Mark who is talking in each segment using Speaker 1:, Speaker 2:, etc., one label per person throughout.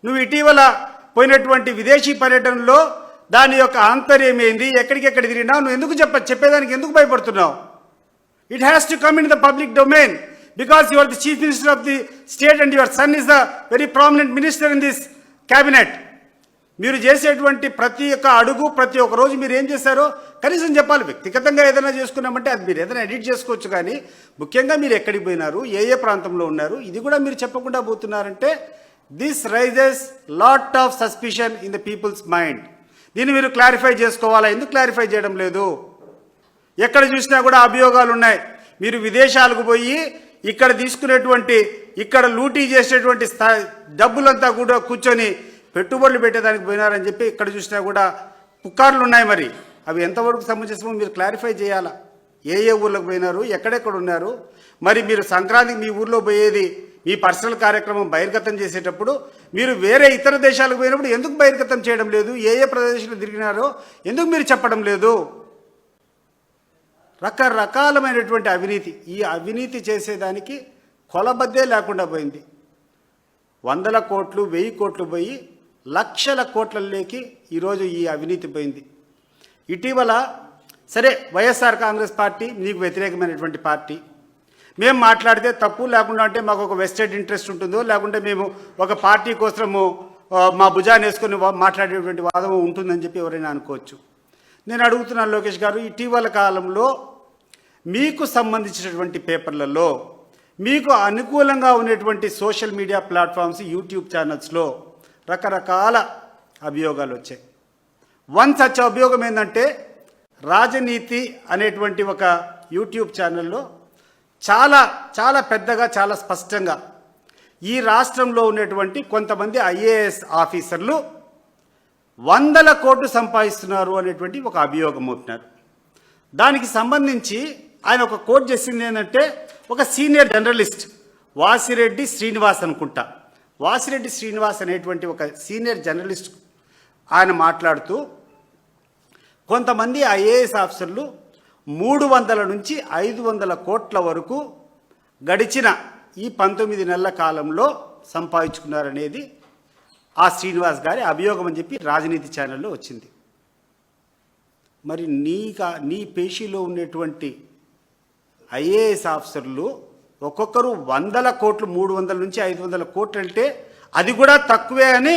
Speaker 1: నువ్వు ఇటీవల పోయినటువంటి విదేశీ పర్యటనలో దాని యొక్క ఆంతర్యం ఏంది, ఎక్కడికెక్కడ తిరిగినావు, నువ్వు ఎందుకు చెప్పేదానికి ఎందుకు భయపడుతున్నావు? It has to come in the public domain because you are the chief minister of the state and your son is the very prominent minister in this cabinet. మీరు చేసేటువంటి ప్రతి ఒక్క అడుగు, ప్రతి ఒక్క రోజు మీరు ఏం చేశారో కనీసం చెప్పాలి. వ్యక్తిగతంగా ఏదైనా చేసుకున్నామంటే అది మీరు ఏదైనా ఎడిట్ చేసుకోవచ్చు, కానీ ముఖ్యంగా మీరు ఎక్కడికి పోయినారు, ఏ ప్రాంతంలో ఉన్నారు, ఇది కూడా మీరు చెప్పకుండా పోతున్నారంటే this raises lot of suspicion in the people's mind. దీన్ని మీరు క్లారిఫై చేసుకోవాలా? ఎందుకు క్లారిఫై చేయడం లేదు? ఎక్కడ చూసినా కూడా అభియోగాలు ఉన్నాయి. మీరు విదేశాలకు పోయి ఇక్కడ తీసుకునేటువంటి, ఇక్కడ లూటీ చేసేటువంటి డబ్బులంతా కూడా కూర్చొని పెట్టుబడులు పెట్టేదానికి పోయినారని చెప్పి ఇక్కడ చూసినా కూడా పుకార్లు ఉన్నాయి. మరి అవి ఎంతవరకు సమంజసమో మీరు క్లారిఫై చేయాలా? ఏ ఊర్లకు పోయినారు, ఎక్కడెక్కడ ఉన్నారు? మరి మీరు సంక్రాంతికి మీ ఊర్లో పోయేది మీ పర్సనల్ కార్యక్రమం బహిర్గతం చేసేటప్పుడు మీరు వేరే ఇతర దేశాలకు పోయినప్పుడు ఎందుకు బహిర్గతం చేయడం లేదు? ఏ ప్రదేశంలో తిరిగినారో ఎందుకు మీరు చెప్పడం లేదు? రకరకాలమైనటువంటి అవినీతి, ఈ అవినీతి చేసేదానికి కొలబద్దే లేకుండా పోయింది. 100 కోట్లు 1000 కోట్లు పోయి లక్షల కోట్లలోకి ఈరోజు ఈ అవినీతి పోయింది. ఇటీవల సరే వైఎస్ఆర్ కాంగ్రెస్ పార్టీ మీకు వ్యతిరేకమైనటువంటి పార్టీ, మేము మాట్లాడితే తప్పు లేకుండా అంటే మాకు ఒక వెస్టెడ్ ఇంట్రెస్ట్ ఉంటుందో, లేకుంటే మేము ఒక పార్టీ కోసము మా భుజాన్ని వేసుకొని మాట్లాడేటువంటి వాదం ఉంటుందని చెప్పి ఎవరైనా అనుకోవచ్చు. నేను అడుగుతున్నాను లోకేష్ గారు, ఇటీవల కాలంలో మీకు సంబంధించినటువంటి పేపర్లలో మీకు అనుకూలంగా ఉన్నటువంటి సోషల్ మీడియా ప్లాట్ఫామ్స్, యూట్యూబ్ ఛానల్స్లో రకరకాల అభియోగాలు వచ్చాయి. వన్ సచ్ అభియోగం ఏంటంటే రాజనీతి అనేటువంటి ఒక యూట్యూబ్ ఛానల్లో చాలా చాలా పెద్దగా, చాలా స్పష్టంగా ఈ రాష్ట్రంలో ఉన్నటువంటి కొంతమంది ఐఏఎస్ ఆఫీసర్లు 100 కోట్లు సంపాదిస్తున్నారు అనేటువంటి ఒక అభియోగం మోపినారు. దానికి సంబంధించి ఆయన ఒక కోట్ చేసింది ఏంటంటే, ఒక సీనియర్ జర్నలిస్ట్ వాసిరెడ్డి శ్రీనివాస్ అనుకుంటా, వాసిరెడ్డి శ్రీనివాస్ అనేటువంటి ఒక సీనియర్ జర్నలిస్ట్ ఆయన మాట్లాడుతూ కొంతమంది ఐఏఎస్ ఆఫీసర్లు 300 నుంచి 500 కోట్ల వరకు గడిచిన ఈ 19 నెలల కాలంలో సంపాదించుకున్నారనేది ఆ శ్రీనివాస్ గారి అభియోగం అని చెప్పి రాజనీతి ఛానల్లో వచ్చింది. మరి నీ పేషీలో ఉన్నటువంటి ఐఏఎస్ ఆఫీసర్లు ఒక్కొక్కరు 100 కోట్లు, 300 నుంచి 500 కోట్లు అంటే అది కూడా తక్కువే అని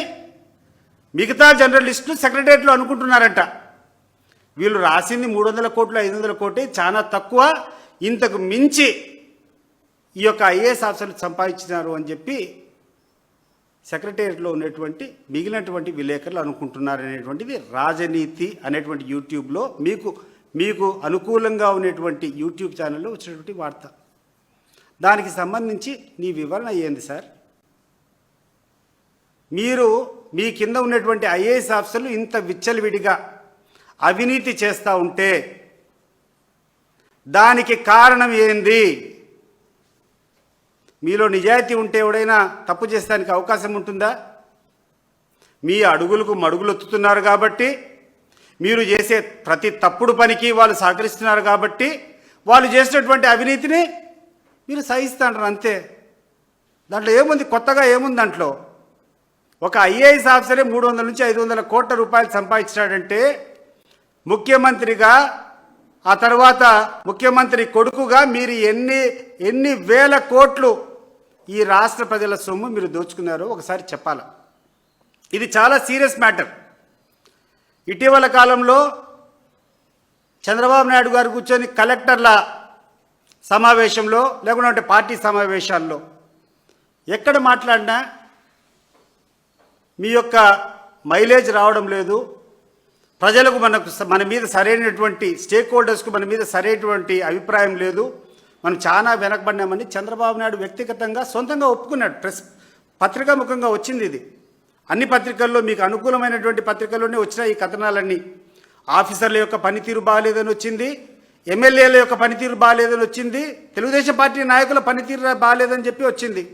Speaker 1: మిగతా జర్నలిస్టులు సెక్రటరియట్లో అనుకుంటున్నారంట. వీళ్ళు రాసింది 300 కోట్లు 500 కోట్లు చాలా తక్కువ, ఇంతకు మించి ఈ యొక్క ఐఏఎస్ ఆఫీసర్లు సంపాదించినారు అని చెప్పి సెక్రటరియట్లో ఉన్నటువంటి మిగిలినటువంటి విలేకరులు అనుకుంటున్నారనేటువంటిది రాజనీతి అనేటువంటి యూట్యూబ్లో మీకు అనుకూలంగా ఉన్నటువంటి యూట్యూబ్ ఛానల్లో వచ్చినటువంటి వార్త. దానికి సంబంధించి నీ వివరణ ఏంది సార్? మీరు మీ కింద ఉన్నటువంటి ఐఏఎస్ ఆఫీసర్లు ఇంత విచ్చలవిడిగా అవినీతి చేస్తూ ఉంటే దానికి కారణం ఏంది? మీలో నిజాయితీ ఉంటే ఎవడైనా తప్పు చేసేదానికి అవకాశం ఉంటుందా? మీ అడుగులకు మడుగులు ఎత్తుతున్నారు కాబట్టి, మీరు చేసే ప్రతి తప్పుడు పనికి వాళ్ళు సహకరిస్తున్నారు కాబట్టి వాళ్ళు చేసినటువంటి అవినీతిని మీరు సహిస్తున్నారు అంతే. దాంట్లో ఏముంది, కొత్తగా ఏముంది దాంట్లో? ఒక ఐఏఎస్ ఆఫీసరే 300 నుంచి 500 కోట్ల రూపాయలు సంపాదించాడంటే ముఖ్యమంత్రిగా, ఆ తర్వాత ముఖ్యమంత్రి కొడుకుగా మీరు ఎన్ని వేల కోట్లు ఈ రాష్ట్ర ప్రజల సొమ్ము మీరు దోచుకున్నారో ఒకసారి చెప్పాలి. ఇది చాలా సీరియస్ మ్యాటర్. ఇటీవల కాలంలో చంద్రబాబు నాయుడు గారు కూర్చొని కలెక్టర్ల సమావేశంలో లేకుంటే పార్టీ సమావేశాల్లో ఎక్కడ మాట్లాడినా మీ యొక్క మైలేజ్ రావడం లేదు, ప్రజలకు మన మీద సరైనటువంటి స్టేక్ హోల్డర్స్కు మన మీద సరైనటువంటి అభిప్రాయం లేదు, మనం చాలా వెనకబడినామని చంద్రబాబు నాయుడు వ్యక్తిగతంగా సొంతంగా ఒప్పుకున్నాడు. పత్రికా ముఖంగా వచ్చింది ఇది. అన్ని పత్రికల్లో మీకు అనుకూలమైనటువంటి పత్రికల్లోనే వచ్చిన ఈ కథనాలన్నీ. ఆఫీసర్ల యొక్క పనితీరు బాగాలేదని వచ్చింది, ఎమ్మెల్యేల యొక్క పనితీరు బాగాలేదని వచ్చింది, తెలుగుదేశం పార్టీ నాయకుల పనితీరు బాగాలేదని చెప్పి వచ్చింది.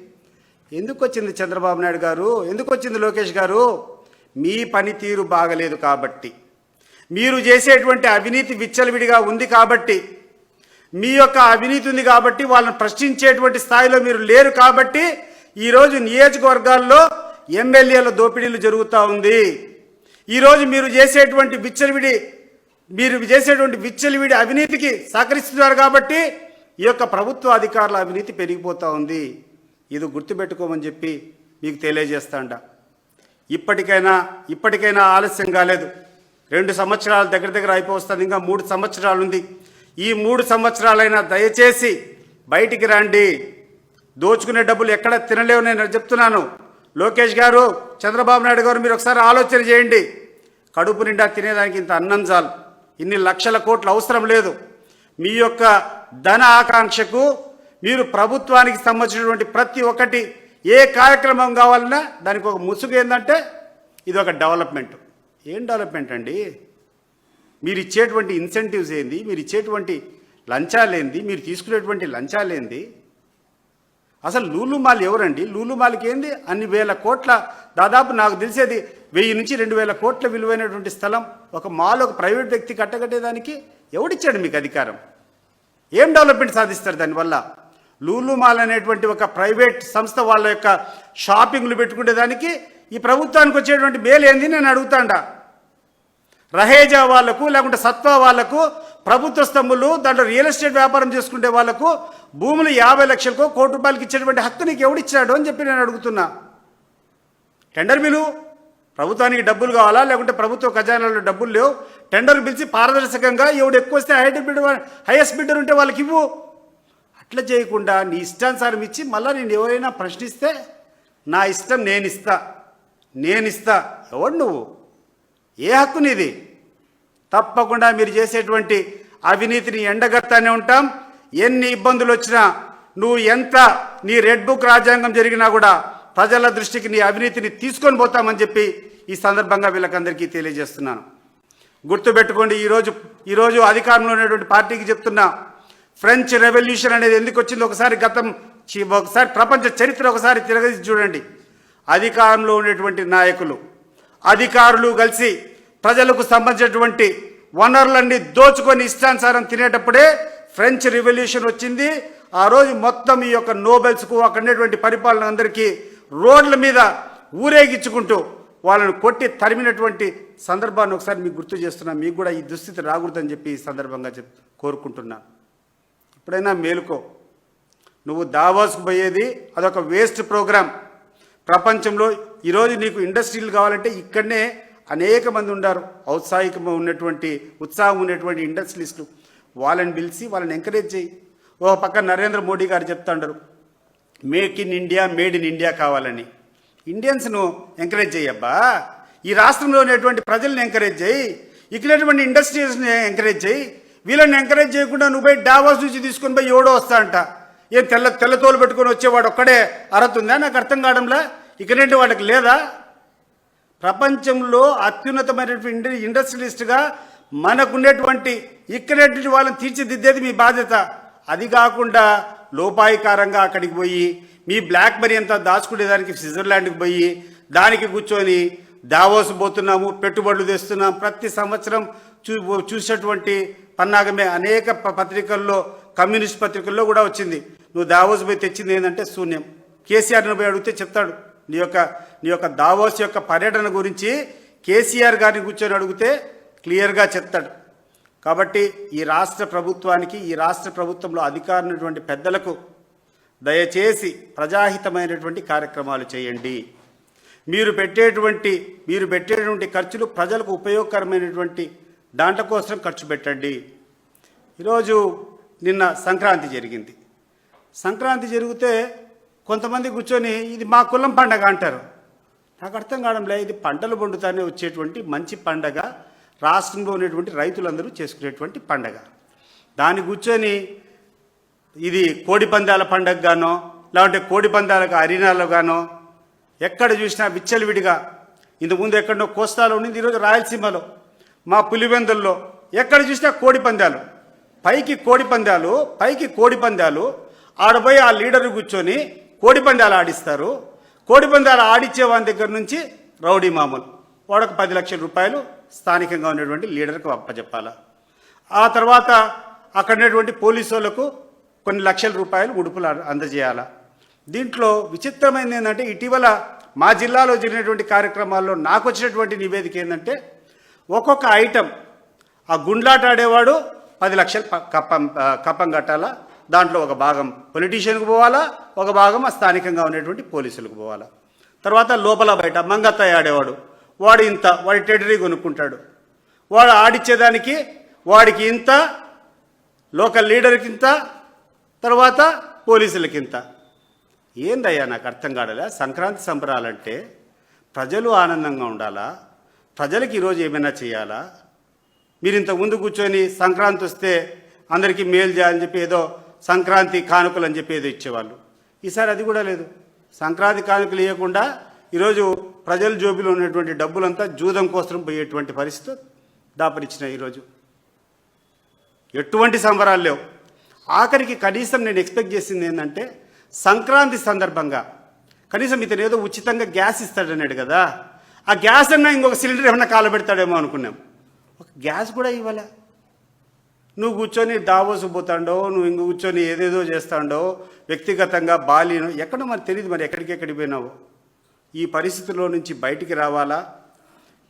Speaker 1: ఎందుకు వచ్చింది చంద్రబాబు నాయుడు గారు? ఎందుకు వచ్చింది లోకేష్ గారు? మీ పనితీరు బాగలేదు కాబట్టి, మీరు చేసేటువంటి అవినీతి విచ్చలవిడిగా ఉంది కాబట్టి, మీ యొక్క అవినీతి ఉంది కాబట్టి, వాళ్ళని ప్రశ్నించేటువంటి స్థాయిలో మీరు లేరు కాబట్టి ఈరోజు నియోజకవర్గాల్లో ఎమ్మెల్యేల దోపిడీలు జరుగుతూ ఉంది. ఈరోజు మీరు చేసేటువంటి విచ్చలవిడి అవినీతికి సహకరిస్తున్నారు కాబట్టి ఈ యొక్క ప్రభుత్వ అధికారుల అవినీతి పెరిగిపోతూ ఉంది. ఇది గుర్తుపెట్టుకోమని చెప్పి మీకు తెలియజేస్తాండ. ఇప్పటికైనా ఆలస్యం కాలేదు. 2 సంవత్సరాలు దగ్గర అయిపోతుంది, ఇంకా 3 సంవత్సరాలు ఉంది. ఈ 3 సంవత్సరాలైనా దయచేసి బయటికి రండి. దోచుకునే డబ్బులు ఎక్కడ తినలేవు. నేను చెప్తున్నాను, లోకేష్ గారు, చంద్రబాబు నాయుడు గారు, మీరు ఒకసారి ఆలోచన చేయండి. కడుపు నిండా తినేదానికి ఇంత అన్నం చాలు, ఇన్ని లక్షల కోట్లు అవసరం లేదు. మీ యొక్క ధన ఆకాంక్షకు మీరు ప్రభుత్వానికి సంబంధించినటువంటి ప్రతి ఒక్కటి ఏ కార్యక్రమం కావాలన్నా దానికి ఒక ముసుగు ఏంటంటే ఇది ఒక డెవలప్మెంట్. ఏం డెవలప్మెంట్ అండి? మీరు ఇచ్చేటువంటి ఇన్సెంటివ్స్ ఏంది? మీరు ఇచ్చేటువంటి లంచాలేంది? మీరు తీసుకునేటువంటి లంచాలేంది? అసలు లూలు మాల్ ఎవరండి? లూలు మాల్కి ఏంది అన్ని వేల కోట్ల, దాదాపు నాకు తెలిసేది 1000 నుంచి 2000 కోట్ల విలువైనటువంటి స్థలం ఒక మాల్, ఒక ప్రైవేట్ వ్యక్తి కట్టగట్టేదానికి ఎవడిచ్చాడు మీకు అధికారం? ఏం డెవలప్మెంట్ సాధిస్తారు దానివల్ల? లూలు మాల్ అనేటువంటి ఒక ప్రైవేట్ సంస్థ వాళ్ళ యొక్క షాపింగ్లు పెట్టుకునేదానికి ఈ ప్రభుత్వానికి వచ్చేటువంటి మేలు ఏంది నేను అడుగుతాండా. రహేజా వాళ్లకు, లేకుంటే సత్వా వాళ్లకు, ప్రభుత్వ స్థంభులు, దాంట్లో రియల్ ఎస్టేట్ వ్యాపారం చేసుకునే వాళ్లకు భూములు 50 లక్షలకో ₹1 కోటి ఇచ్చేటువంటి హక్కు నీకు ఎవడిచ్చాడు అని చెప్పి నేను అడుగుతున్నా. టెండర్ బిలు, ప్రభుత్వానికి డబ్బులు కావాలా, లేకుంటే ప్రభుత్వ ఖజానాలో డబ్బులు లేవు, టెండర్ పిలిచి పారదర్శకంగా ఎవడు ఎక్కువ వస్తే హైయెస్ట్ బిడ్డర్ ఉంటే వాళ్ళకి ఇవ్వు. అట్లా చేయకుండా నీ ఇష్టానుసారం ఇచ్చి మళ్ళీ నేను ఎవరైనా ప్రశ్నిస్తే నా ఇష్టం నేనిస్తా. ఎవడు నువ్వు? ఏ హక్కు నీది? తప్పకుండా మీరు చేసేటువంటి అవినీతిని ఎండగడతానే ఉంటాం. ఎన్ని ఇబ్బందులు వచ్చినా, నువ్వు ఎంత నీ రెడ్ బుక్ రాజ్యాంగం జరిగినా కూడా ప్రజల దృష్టికి నీ అవినీతిని తీసుకొని పోతామని చెప్పి ఈ సందర్భంగా వీళ్ళకందరికీ తెలియజేస్తున్నాను. గుర్తుపెట్టుకోండి, ఈరోజు అధికారంలో ఉన్నటువంటి పార్టీకి చెప్తున్నా, ఫ్రెంచ్ రెవల్యూషన్ అనేది ఎందుకు వచ్చిందో ఒకసారి ప్రపంచ చరిత్ర ఒకసారి తిరగేసి చూడండి. అధికారంలో ఉన్నటువంటి నాయకులు, అధికారులు కలిసి ప్రజలకు సంబంధించినటువంటి వనరులన్నీ దోచుకొని ఇష్టానుసారం తినేటప్పుడే ఫ్రెంచ్ రెవల్యూషన్ వచ్చింది. ఆ రోజు మొత్తం ఈ యొక్క నోబెల్స్కు అక్కడ ఉన్నటువంటి పరిపాలన అందరికీ రోడ్ల మీద ఊరేగించుకుంటూ వాళ్ళను కొట్టి తరిమినటువంటి సందర్భాన్ని ఒకసారి మీకు గుర్తు చేస్తున్నా. మీకు కూడా ఈ దుస్థితి రాకూడదని చెప్పి ఈ సందర్భంగా కోరుకుంటున్నాను. ఇప్పుడైనా మేలుకో. నువ్వు దావోస్కు పోయేది అదొక వేస్ట్ ప్రోగ్రాం. ప్రపంచంలో ఈరోజు నీకు ఇండస్ట్రీలు కావాలంటే ఇక్కడనే అనేక మంది ఉన్నారు, ఉత్సాహం ఉన్నటువంటి ఇండస్ట్రియలిస్టులు. వాళ్ళని పిలిచి వాళ్ళని ఎంకరేజ్ చేయి. ఓ పక్క నరేంద్ర మోడీ గారు చెప్తాండారు మేడ్ ఇన్ ఇండియా కావాలని. ఇండియన్స్ను ఎంకరేజ్ చేయబ్బా. ఈ రాష్ట్రంలో ఉన్నటువంటి ప్రజల్ని ఎంకరేజ్ చేయి, ఇక్కడటువంటి ఇండస్ట్రీస్ని ఎంకరేజ్ చేయి. వీళ్ళని ఎంకరేజ్ చేయకుండా నువ్వు పోయి డావోస్ నుంచి తీసుకొని పోయి ఎవడో వస్తా అంట. ఏం తెల్లతోలు పెట్టుకొని వచ్చేవాడు ఒక్కడే అర్హత ఉందా? నాకు అర్థం కావడంలా. ఇక్కడంటే వాళ్ళకి లేదా? ప్రపంచంలో అత్యున్నతమైనటువంటి ఇండస్ట్రియలిస్ట్గా మనకున్నటువంటి ఇక్కడటువంటి వాళ్ళని తీర్చిదిద్దేది మీ బాధ్యత. అది కాకుండా లోపాయికారంగా అక్కడికి పోయి మీ బ్లాక్ మనీ అంతా దాచుకునేదానికి స్విట్జర్లాండ్కి పోయి దానికి కూర్చొని దావోస్ పోతున్నాము, పెట్టుబడులు తెస్తున్నాం. ప్రతి సంవత్సరం చూసేటువంటి పన్నాగమే. అనేక పత్రికల్లో, కమ్యూనిస్ట్ పత్రికల్లో కూడా వచ్చింది. నువ్వు దావోస్ పోయి తెచ్చింది ఏంటంటే శూన్యం. కేసీఆర్ని పోయి అడిగితే చెప్తాడు నీ యొక్క దావోస్ యొక్క పర్యటన గురించి. కేసీఆర్ గారిని కూర్చొని అడిగితే క్లియర్గా చెప్తాడు. కాబట్టి ఈ రాష్ట్ర ప్రభుత్వానికి, ఈ రాష్ట్ర ప్రభుత్వంలో అధికారులైనటువంటి పెద్దలకు దయచేసి ప్రజాహితమైనటువంటి కార్యక్రమాలు చేయండి. మీరు పెట్టేటువంటి ఖర్చులు ప్రజలకు ఉపయోగకరమైనటువంటి దాంట్లో కోసం ఖర్చు పెట్టండి. ఈరోజు నిన్న సంక్రాంతి జరిగింది. సంక్రాంతి జరిగితే కొంతమంది కూర్చొని ఇది మా కులం పండగ అంటారు. నాకు అర్థం కావడంలే. ఇది పంటలు పండుతానే వచ్చేటువంటి మంచి పండగ, రాష్ట్రంలో ఉన్నటువంటి రైతులందరూ చేసుకునేటువంటి పండగ. దాన్ని కూర్చొని ఇది కోడి పందాల పండగ గానో, లేదంటే కోడి పందాలకు అరీనాలో గానో ఎక్కడ చూసినా విచ్చలవిడిగా. ఇంతకుముందు ఎక్కడో కోస్తాలో ఉండింది, ఈరోజు రాయలసీమలో, మా పులివెందుల్లో ఎక్కడ చూసినా కోడి పందాలు. పైకి కోడి పందాలు ఆడపోయి ఆ లీడర్ కూర్చొని కోడి పందాలు ఆడిస్తారు. కోడి పందాలు ఆడిచ్చే వాని దగ్గర నుంచి రౌడీ మామూలు వాడొక 10 లక్షల రూపాయలు స్థానికంగా ఉన్నటువంటి లీడర్కు అప్పచెప్పాల. ఆ తర్వాత అక్కడ ఉన్నటువంటి పోలీసు వాళ్ళకు కొన్ని లక్షల రూపాయలు ఉడుపులు అందజేయాల. దీంట్లో విచిత్రమైనది ఏంటంటే ఇటీవల మా జిల్లాలో జరిగినటువంటి కార్యక్రమాల్లో నాకు వచ్చినటువంటి నివేదిక ఏంటంటే ఒక్కొక్క ఐటెం ఆ గుండ్లాట ఆడేవాడు 10 లక్షలు కప్పం కట్టాలా, దాంట్లో ఒక భాగం పొలిటీషియన్కు పోవాలా, ఒక భాగం ఆ స్థానికంగా ఉన్నటువంటి పోలీసులకు పోవాలా. తర్వాత లోపల బయట మంగత్తాయి ఆడేవాడు వాడు ఇంత, వాడి టెరిటరీ కొనుక్కుంటాడు, వాడు ఆడిచ్చేదానికి వాడికి ఇంత, లోకల్ లీడర్కి ఇంత, తర్వాత పోలీసులకి ఇంత. ఏందయ్యా నాకు అర్థం కాడలే. సంక్రాంతి సంబరాలంటే ప్రజలు ఆనందంగా ఉండాలా, ప్రజలకు ఈరోజు ఏమైనా చేయాలా? మీరు ఇంతకుముందు కూర్చొని సంక్రాంతి వస్తే అందరికీ మేలు చేయాలని చెప్పి ఏదో సంక్రాంతి కానుకలు అని చెప్పి ఏదో ఇచ్చేవాళ్ళు. ఈసారి అది కూడా లేదు. సంక్రాంతి కానుకలు ఇవ్వకుండా ఈరోజు ప్రజల జోబిలో ఉన్నటువంటి డబ్బులంతా జూదం కోసం పోయేటువంటి పరిస్థితి దాపరిచ్చినాయి. ఈరోజు ఎటువంటి సంబరాలు లేవు. ఆఖరికి కనీసం నేను ఎక్స్పెక్ట్ చేసింది ఏంటంటే సంక్రాంతి సందర్భంగా కనీసం ఇతను ఏదో ఉచితంగా గ్యాస్ ఇస్తాడన్నాడు కదా, ఆ గ్యాస్ అన్నా ఇంకొక సిలిండర్ ఏమన్నా కాలబెడతాడేమో అనుకున్నాం. ఒక గ్యాస్ కూడా ఇవ్వలే. నువ్వు కూర్చొని దావోసు పోతాడో, నువ్వు ఇంక కూర్చొని ఏదేదో చేస్తాడో, వ్యక్తిగతంగా బాలీనో ఎక్కడో మరి తెలియదు, మరి ఎక్కడికి పోయినావో. ఈ పరిస్థితుల్లో నుంచి బయటికి రావాలా,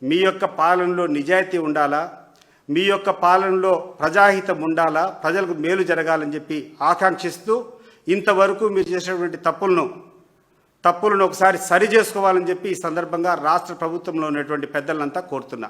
Speaker 1: మీ యొక్క పాలనలో నిజాయితీ ఉండాలా, మీ యొక్క పాలనలో ప్రజాహితం ఉండాలా, ప్రజలకు మేలు జరగాలని చెప్పి ఆకాంక్షిస్తూ ఇంతవరకు మీరు చేసినటువంటి తప్పులను ఒకసారి సరి చేసుకోవాలని చెప్పి ఈ సందర్భంగా రాష్ట్ర ప్రభుత్వంలో ఉన్నటువంటి పెద్దలంతా కోరుతున్నా.